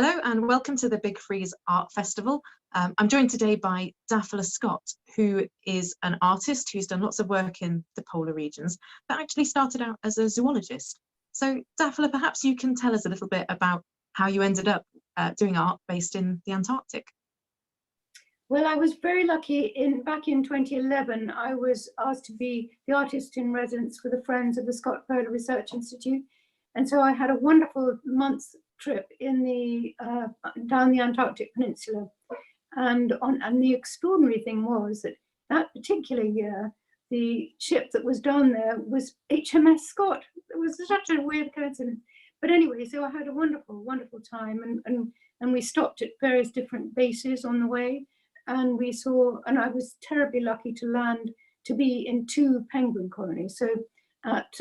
Hello and welcome to the Big Freeze Art Festival. I'm joined today by Dafila Scott, who is an artist who's done lots of work in the polar regions, but actually started out as a zoologist. So Dafila, perhaps you can tell us a little bit about how you ended up doing art based in the Antarctic. Well, I was very lucky. Back in 2011, I was asked to be the artist in residence for the Friends of the Scott Polar Research Institute. And so I had a wonderful month's trip in down the Antarctic Peninsula. And the extraordinary thing was that particular year, the ship that was down there was HMS Scott. It was such a weird coincidence. But anyway, so I had a wonderful, wonderful time. And we stopped at various different bases on the way. And we saw, and I was terribly lucky to be in 2 penguin colonies. So at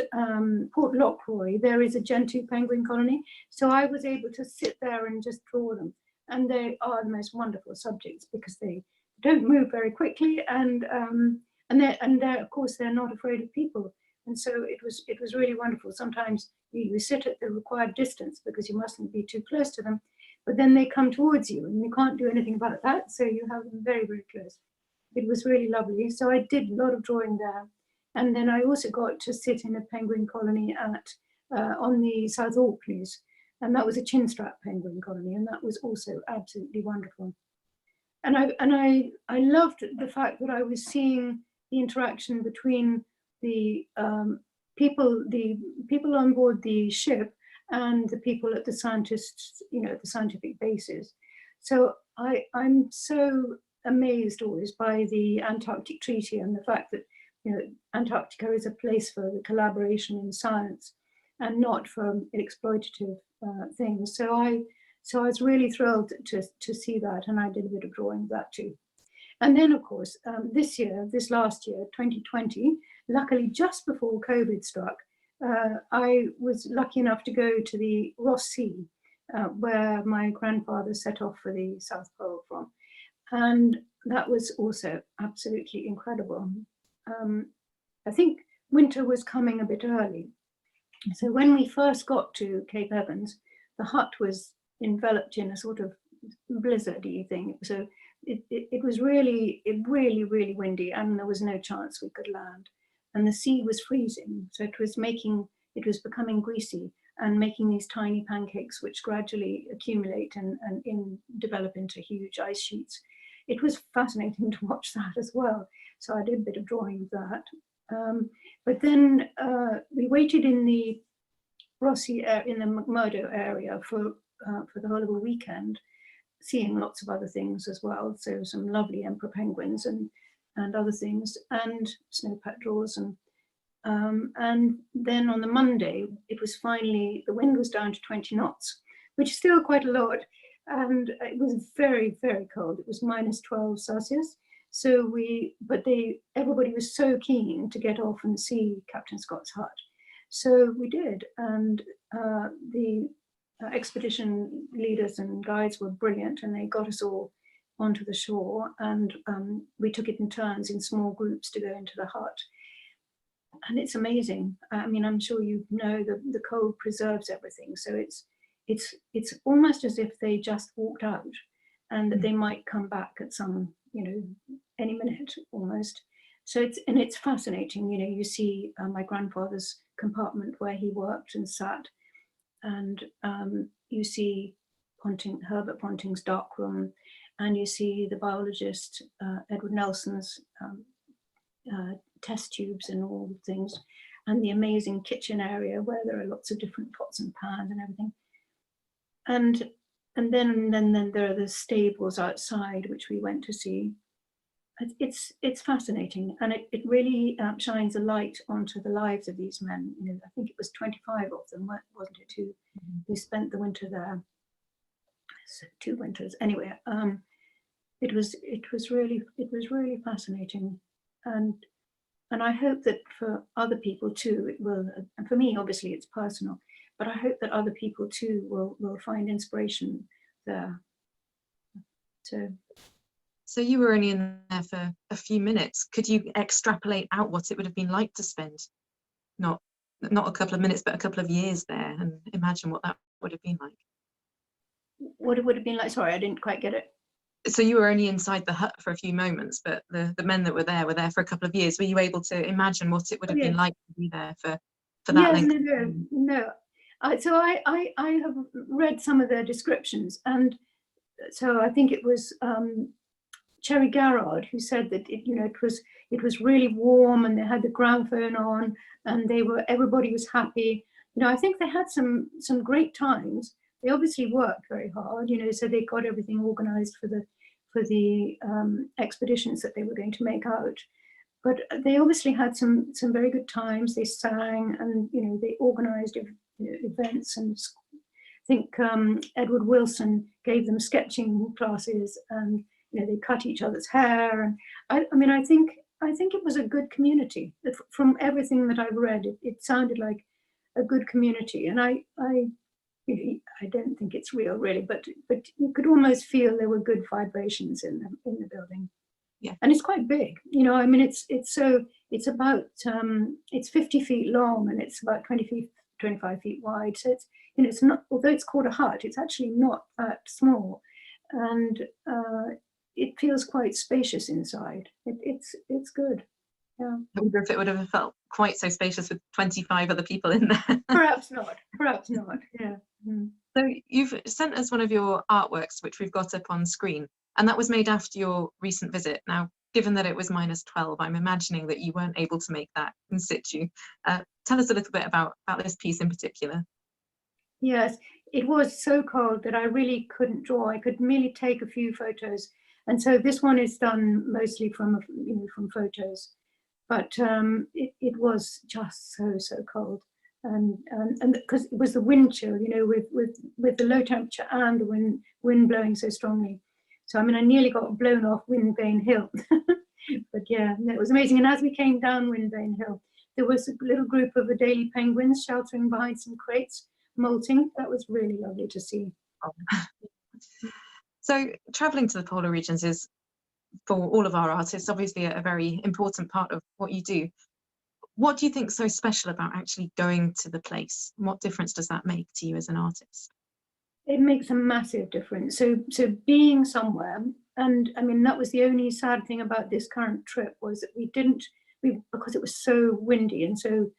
Port Lockroy, there is a Gentoo penguin colony. So I was able to sit there and just draw them. And they are the most wonderful subjects because they don't move very quickly. And they're, of course, they're not afraid of people. And so it was really wonderful. Sometimes you sit at the required distance because you mustn't be too close to them. But then they come towards you and you can't do anything about that. So you have them very, very close. It was really lovely. So I did a lot of drawing there. And then I also got to sit in a penguin colony on the South Orkneys. And that was a chinstrap penguin colony. And that was also absolutely wonderful. And I loved the fact that I was seeing the interaction between the people on board the ship and the people at the scientists, the scientific bases. So I'm so amazed always by the Antarctic Treaty and the fact that, Antarctica is a place for the collaboration in science and not for exploitative things. So I was really thrilled to see that, and I did a bit of drawing of that too. And then, of course, this last year, 2020, luckily just before COVID struck, I was lucky enough to go to the Ross Sea, where my grandfather set off for the South Pole from. And that was also absolutely incredible. I think winter was coming a bit early. So when we first got to Cape Evans, the hut was enveloped in a sort of blizzardy thing. So it was really, really windy, and there was no chance we could land. And the sea was freezing, so it was becoming greasy and making these tiny pancakes which gradually accumulate and develop into huge ice sheets. It was fascinating to watch that as well. So I did a bit of drawing of that. But then we waited in the Rossi in the McMurdo area for the whole of a weekend, seeing lots of other things as well. So some lovely emperor penguins and other things, and snow petrels, and then on the Monday it was finally, the wind was down to 20 knots, which is still quite a lot, and it was very, very cold. It was -12 Celsius. So everybody was so keen to get off and see Captain Scott's hut. So we did, and the expedition leaders and guides were brilliant, and they got us all onto the shore, and we took it in turns in small groups to go into the hut. And it's amazing. I mean, I'm sure you know the cold preserves everything. So it's almost as if they just walked out, and that they might come back at some, any minute almost. So it's fascinating. You see my grandfather's compartment where he worked and sat, and you see Herbert Ponting's dark room, and you see the biologist Edward Nelson's test tubes and all the things, and the amazing kitchen area where there are lots of different pots and pans and everything. And then there are the stables outside, which we went to see. It's fascinating, and it really shines a light onto the lives of these men. I think it was 25 of them, wasn't it, who spent the winter there. So 2 winters anyway. It was really fascinating, and I hope that for other people too it will. And for me, obviously, it's personal, but I hope that other people too will find inspiration there. So you were only in there for a few minutes. Could you extrapolate out what it would have been like to spend not a couple of minutes, but a couple of years there, and imagine what that would have been like? what it would have been like. Sorry, I didn't quite get it. So you were only inside the hut for a few moments, but the men that were there for a couple of years. Were you able to imagine what it would have been like to be there for that Yes, length? no. So I have read some of their descriptions, and so I think it was Cherry Garrard who said that it was really warm, and they had the gramophone on, and everybody was happy. I think they had some great times. They obviously worked very hard, so they got everything organized for the expeditions that they were going to make out. But they obviously had some very good times. They sang, and they organized events, and I think Edward Wilson gave them sketching classes, and they cut each other's hair. And I think it was a good community. From everything that I've read, it sounded like a good community. And I don't think it's real, really, but you could almost feel there were good vibrations in the building. Yeah. And it's quite big. It's about it's 50 feet long, and it's about 25 feet wide. So it's not, although it's called a hut, it's actually not that small, and it feels quite spacious inside. It's good. Yeah. I wonder if it would have felt quite so spacious with 25 other people in there. Perhaps not. Yeah. Mm. So you've sent us one of your artworks, which we've got up on screen, and that was made after your recent visit. Now, given that it was -12, I'm imagining that you weren't able to make that in situ. Tell us a little bit about this piece in particular. Yes, it was so cold that I really couldn't draw. I could merely take a few photos, and so this one is done mostly from photos. But it was just so cold, and because it was the wind chill, with the low temperature and the wind blowing so strongly. So I nearly got blown off Windvane Hill. But yeah, it was amazing. And as we came down Windvane Hill, there was a little group of Adelie penguins sheltering behind some crates, molting. That was really lovely to see. So traveling to the polar regions is, for all of our artists, obviously a very important part of what you do. What do you think is so special about actually going to the place? What difference does that make to you as an artist? It makes a massive difference. So being somewhere, and that was the only sad thing about this current trip, was that because it was so windy, and so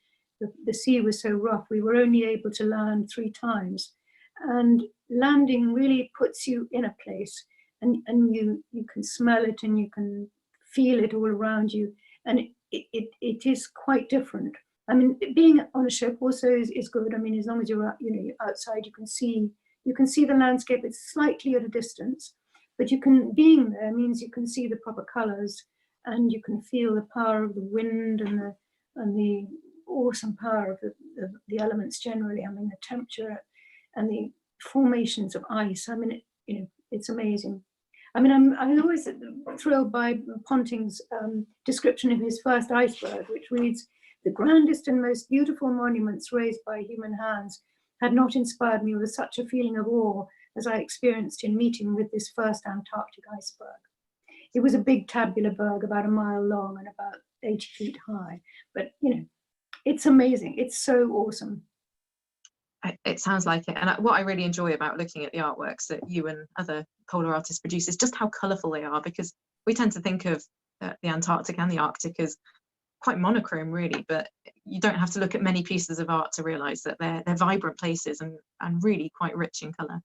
the sea was so rough, we were only able to land 3 times. And landing really puts you in a place, and you can smell it, and you can feel it all around you, and it is quite different. Being on a ship also is good. As long as you're outside, you can see the landscape. It's slightly at a distance, but being there means you can see the proper colors, and you can feel the power of the wind, and the awesome power of the elements generally. The temperature and the formations of ice. It's amazing. I'm always thrilled by Ponting's description of his first iceberg, which reads, "The grandest and most beautiful monuments raised by human hands had not inspired me with such a feeling of awe as I experienced in meeting with this first Antarctic iceberg." It was a big tabular berg about a mile long and about 80 feet high, but it's amazing. It's so awesome. It sounds like it. And what I really enjoy about looking at the artworks that you and other polar artists produce is just how colourful they are, because we tend to think of the Antarctic and the Arctic as quite monochrome, really, but you don't have to look at many pieces of art to realise that they're vibrant places and really quite rich in colour.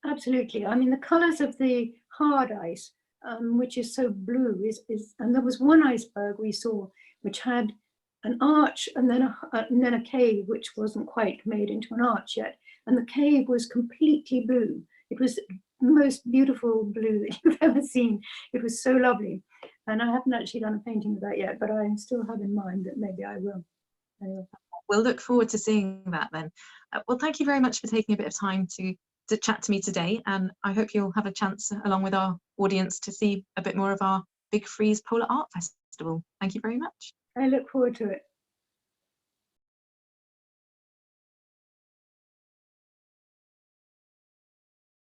Absolutely. The colours of the hard ice, which is so blue, and there was one iceberg we saw which had an arch and then a cave, which wasn't quite made into an arch yet, and the cave was completely blue. It was the most beautiful blue that you've ever seen. It was so lovely, and I haven't actually done a painting of that yet, but I still have in mind that maybe I will. Anyway. We'll look forward to seeing that then. Well, thank you very much for taking a bit of time to chat to me today, and I hope you'll have a chance, along with our audience, to see a bit more of our Big Freeze Polar Art Festival. Thank you very much. I look forward to it.